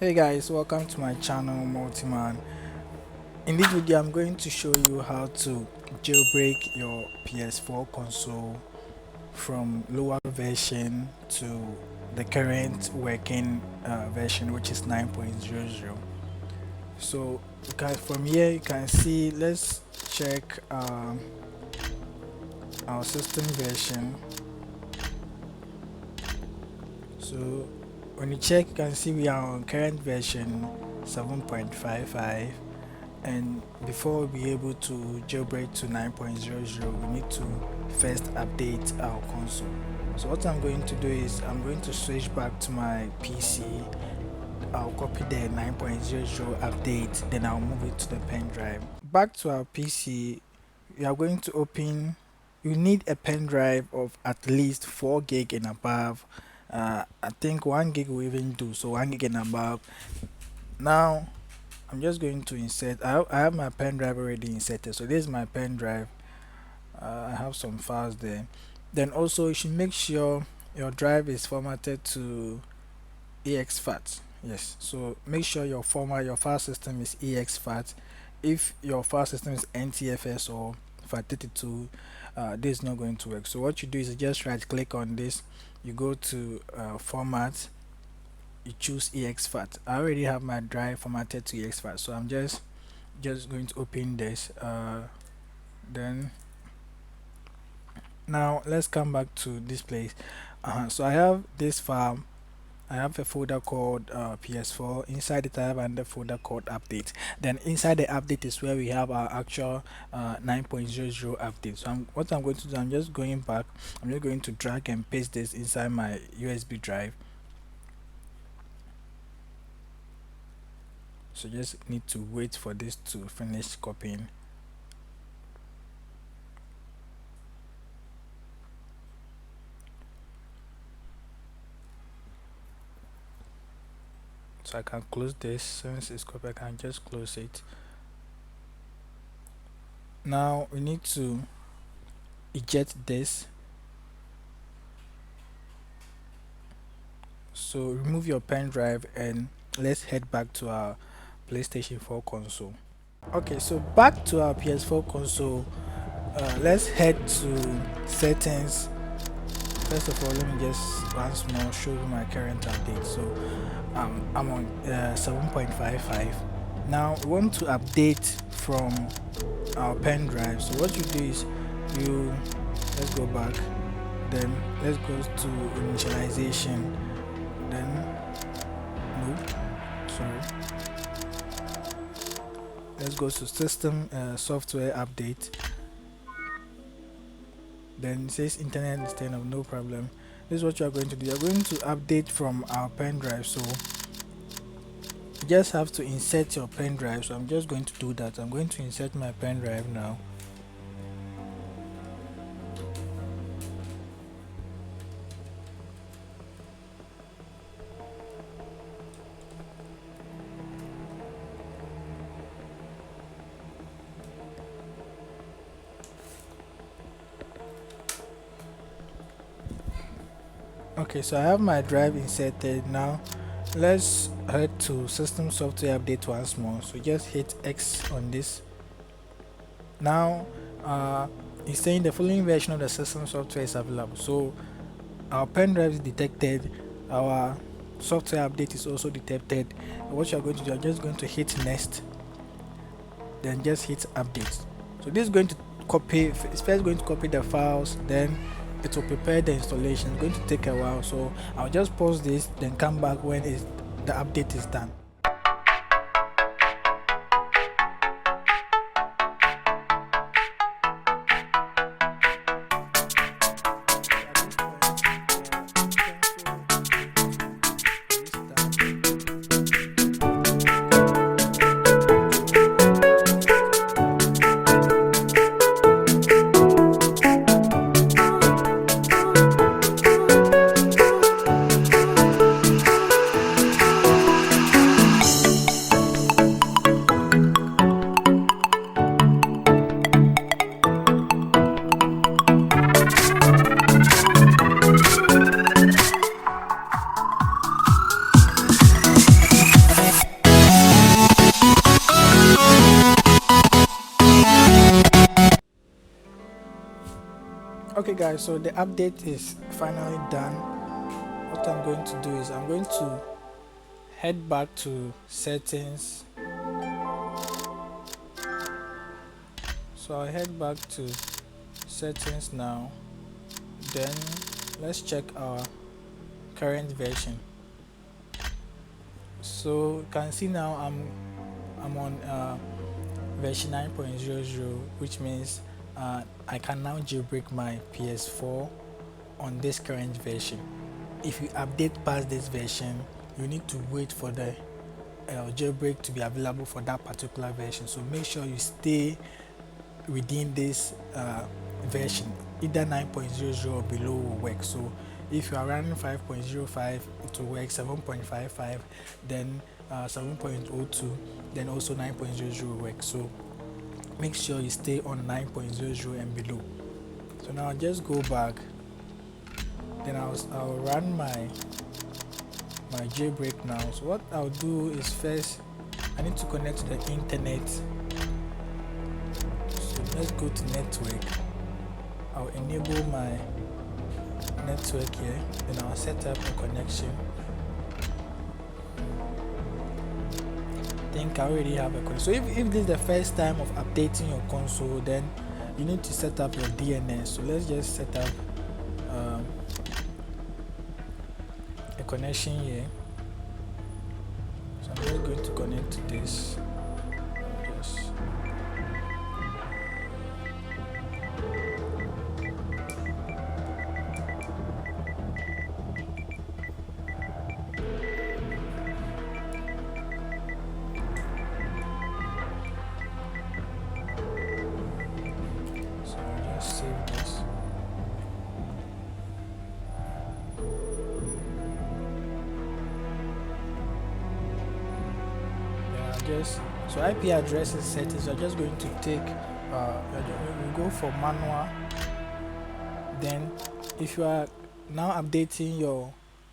Hey guys, welcome to my channel MultiMaN. In this video I'm going to show you how to jailbreak your PS4 console from lower version to the current working version, which is 9.00. So from here you can see, let's check our system version. So when you check, you can see we are on current version 7.55, and before we be able to jailbreak to 9.00, we need to first update our console. So what I'm going to do is I'm going to switch back to my PC. I'll copy the 9.00 update, then I'll move it to the pen drive. Back to our PC, we are going to open. You need a pen drive of at least 4 gig and above. I think 1 gig will even do, so 1 gig and above. Now I'm just going to insert. I have my pen drive already inserted, so this is my pen drive. I have some files there. Then also you should make sure your drive is formatted to exFAT. Yes, so make sure your file system is exFAT. If your file system is NTFS or FAT32, this is not going to work. So what you do is you just right click on this, you go to format, you choose exFAT. I already have my drive formatted to exFAT, so I'm just going to open this. Then now let's come back to this place. So I have this file. I have a folder called PS4. Inside it I have another folder called update. Then inside the update is where we have our actual 9.00 update. So what I'm going to do, I'm just going back. I'm just going to drag and paste this inside my USB drive. So just need to wait for this to finish copying. So I can close this. Since it's copied, I can just close it. Now we need to eject this. So remove your pen drive and let's head back to our PlayStation 4 console. Okay, so back to our PS4 console. Let's head to settings. First of all, let me just once more show you my current update. So I'm on 7.55. Now we want to update from our pen drive. So what you do is let's go back, then let's go to initialization, then let's go to system software update. Then it says internet is turned off, no problem. This is what you are going to do. You are going to update from our pen drive. So you just have to insert your pen drive. So I'm just going to do that. I'm going to insert my pen drive now. Okay, so I have my drive inserted. Now let's head to system software update once more. So just hit X on this. Now it's saying the following version of the system software is available. So our pen drive is detected, our software update is also detected. What you're going to do, you're just going to hit next, then just hit update. So this is going to copy, it's first going to copy the files, then it will prepare the installation. It's going to take a while, so I'll just pause this, then come back when the update is done. Okay guys, so the update is finally done. What I'm going to do is I'm going to head back to settings. So I'll head back to settings now. Then let's check our current version. So you can see now I'm on version 9.00, which means I can now jailbreak my PS4 on this current version. If you update past this version, you need to wait for the jailbreak to be available for that particular version. So make sure you stay within this version. Either 9.00 or below will work. So if you are running 5.05, it will work. 7.55, then 7.02, then also 9.00 will work. So make sure you stay on 9.00 and below. So now I'll just go back, then I'll run my jailbreak now. So what I'll do is first I need to connect to the internet. So let's go to network. I'll enable my network here, then I'll set up a connection. I think I already have a connection. So if this is the first time of updating your console, then you need to set up your DNS. So let's just set up a connection here. So I'm just going to connect to this. Save this. So IP address is set. So I'm just going to take we go for manual. Then if you are now updating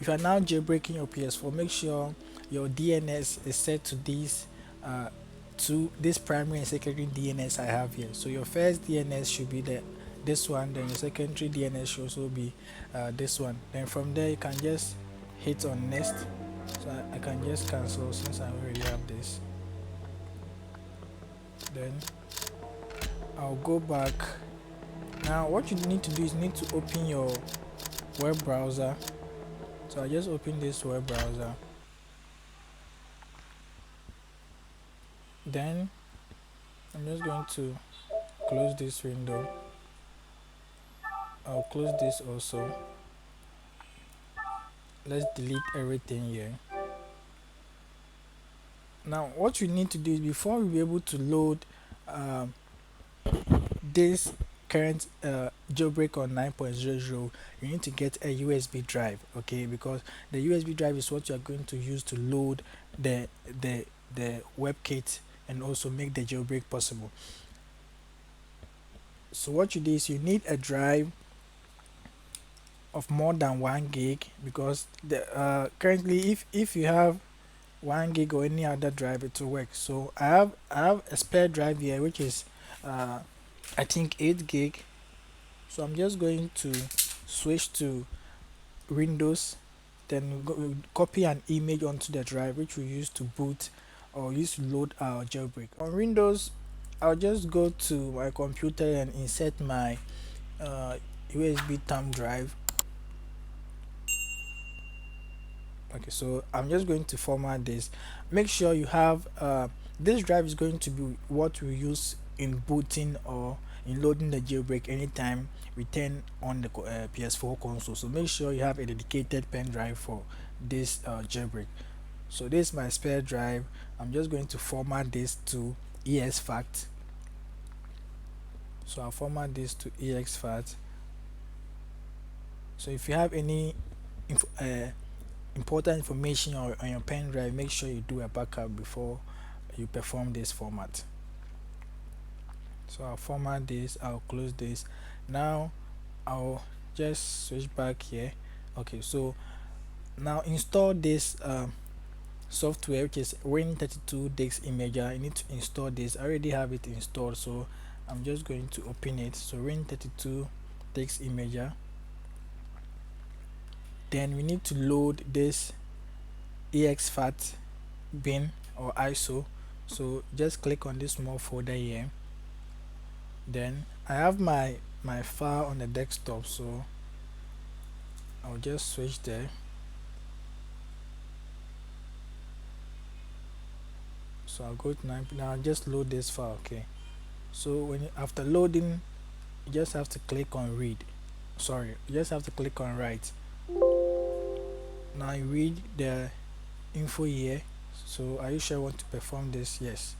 if you are now jailbreaking your PS4, make sure your DNS is set to these to this primary and secondary DNS I have here. So your first DNS should be this one, then your secondary DNS should also be this one. Then from there you can just hit on next. So I can just cancel since I already have this. Then I'll go back. Now what you need to do is you need to open your web browser. So I just open this web browser. Then I'm just going to close this window. I'll close this also. Let's delete everything here. Now what you need to do is before we be able to load this current jailbreak on 9.00, you need to get a USB drive, okay, because the USB drive is what you are going to use to load the WebKit and also make the jailbreak possible. So what you do is you need a drive of more than 1 gig, because the currently if you have 1 gig or any other drive, it will work. So I have a spare drive here which is I think 8 gig. So I'm just going to switch to Windows, then copy an image onto the drive which we use to boot or use to load our jailbreak. On Windows, I'll just go to my computer and insert my USB thumb drive. Okay, so I'm just going to format this. Make sure you have this drive is going to be what we use in booting or in loading the jailbreak anytime we turn on the PS4 console. So make sure you have a dedicated pen drive for this jailbreak. So this is my spare drive. I'm just going to format this to exFAT. So I'll format this to exFAT. So if you have any important information on your pen drive, make sure you do a backup before you perform this format. So I'll format this, I'll close this. Now I'll just switch back here. Okay, so now install this software which is Win32 Disk Imager. You need to install this. I already have it installed, so I'm just going to open it. So Win32 text imager. Then we need to load this exFAT bin or ISO. So just click on this small folder here. Then I have my file on the desktop, so I'll just switch there. So I'll go to now just load this file. Okay, so after loading, you just have to click on read. Sorry, you just have to click on write. Now you read the info here. So are you sure you want to perform this? Yes.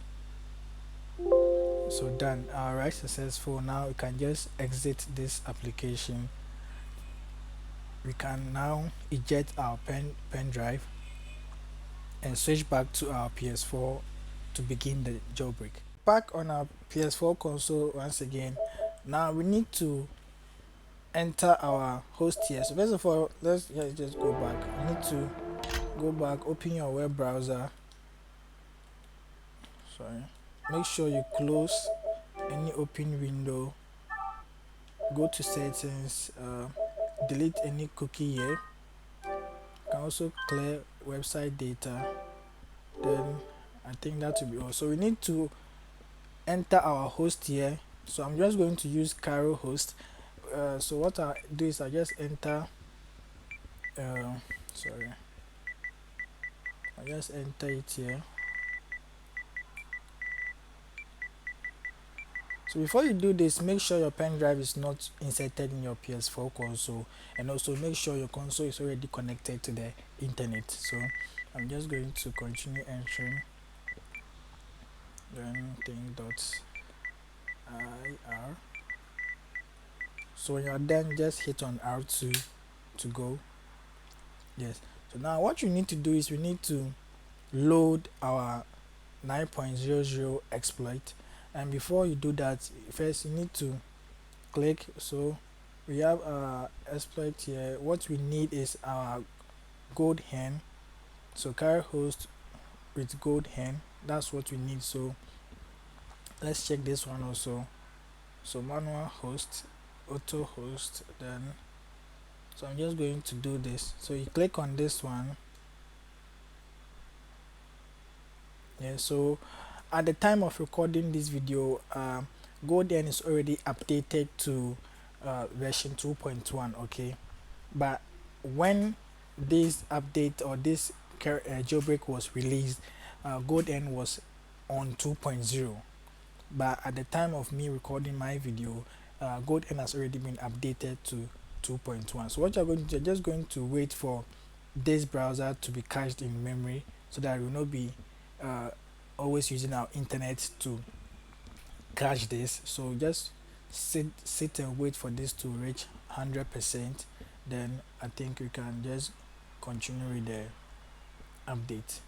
So done. Alright, successful. Now we can just exit this application. We can now eject our pen drive and switch back to our PS4 to begin the jailbreak. Back on our PS4 console once again. Now we need to enter our host here. So first of all, let's just go back. You need to go back, open your web browser. Sorry. Make sure you close any open window. Go to settings, delete any cookie here. You can also clear website data. Then I think that will be all. So we need to enter our host here. So I'm just going to use Caro host. So what I do is I just enter sorry, I just enter it here. So before you do this, make sure your pen drive is not inserted in your PS4 console, and also make sure your console is already connected to the internet. So I'm just going to continue entering, then thing.ir. So when you're done, just hit on R2 to go. Yes. So now what you need to do is we need to load our 9.00 exploit, and before you do that, first you need to click. So we have our exploit here. What we need is our GoldHen. So carry host with GoldHen, that's what we need. So let's check this one also. So manual host, auto host, then so I'm just going to do this. So you click on this one. Yeah, so at the time of recording this video, GoldHen is already updated to version 2.1. okay, but when this update or this jailbreak was released, GoldHen was on 2.0, but at the time of me recording my video, GoldHen has already been updated to 2.1. So what you're going to do, you're just going to wait for this browser to be cached in memory, so that we will not be always using our internet to cache this. So just sit and wait for this to reach 100%. Then I think we can just continue with the update.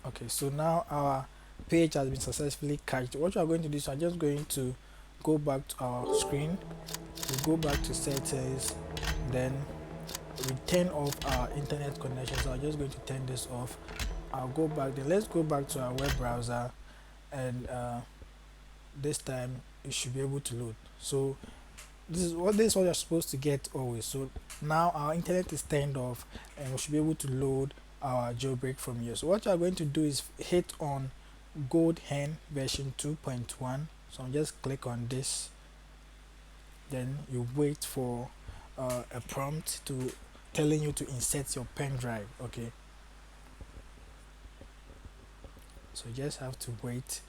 Okay, so now our page has been successfully cached. What you are going to do is I'm just going to go back to our screen. We go back to settings, then we turn off our internet connection. So I'm just going to turn this off. I'll go back. Then let's go back to our web browser, and this time you should be able to load. So this is what you're supposed to get always. So now our internet is turned off, and we should be able to load our jailbreak from here. So what you are going to do is hit on GoldHen version 2.1. So I'll just click on this, then you wait for a prompt to telling you to insert your pen drive. Okay, so you just have to wait.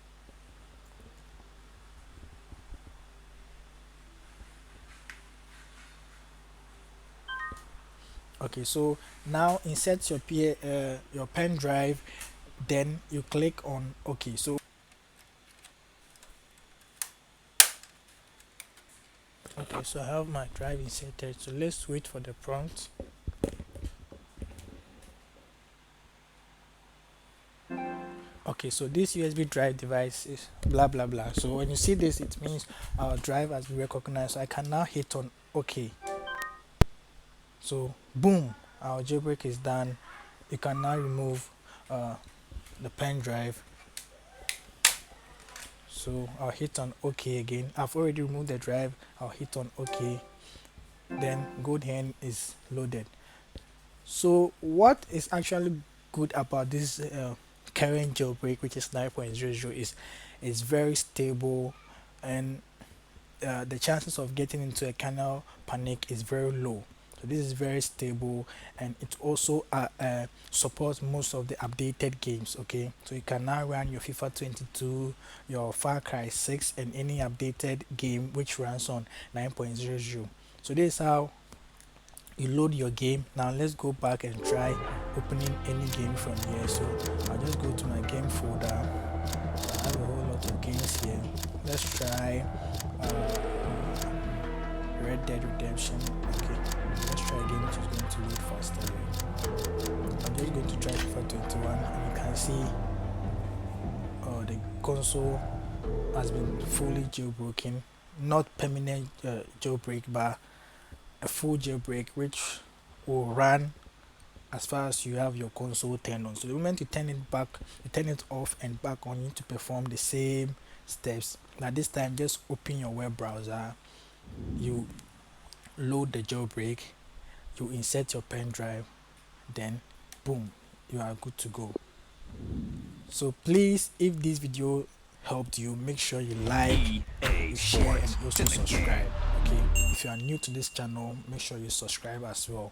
Okay, so now insert your pen drive, then you click on OK. So okay, so I have my drive inserted, so let's wait for the prompt. Okay, so this USB drive device is blah blah blah. So when you see this, it means our drive has been recognized. So I can now hit on OK. So boom, our jailbreak is done. You can now remove the pen drive. So I'll hit on OK again. I've already removed the drive. I'll hit on OK. Then GoldHen is loaded. So what is actually good about this current jailbreak, which is 9.00, is very stable, and the chances of getting into a kernel panic is very low. So this is very stable, and it also supports most of the updated games. Okay, so you can now run your FIFA 22, your Far Cry 6, and any updated game which runs on 9.00. So this is how you load your game. Now let's go back and try opening any game from here. So I'll just go to my game folder. I have a whole lot of games here. Let's try Red Dead Redemption. Okay, let's try a game which is going to load faster. I'm just going to try FIFA 21, and you can see the console has been fully jailbroken. Not permanent jailbreak, but a full jailbreak which will run as far as you have your console turned on. So the moment you turn it back, you turn it off and back on, you need to perform the same steps. Now this time, just open your web browser, you load the jailbreak, you insert your pen drive, then boom, you are good to go. So please, if this video helped you, make sure you like, you share, and also subscribe. Okay, if you are new to this channel, make sure you subscribe as well.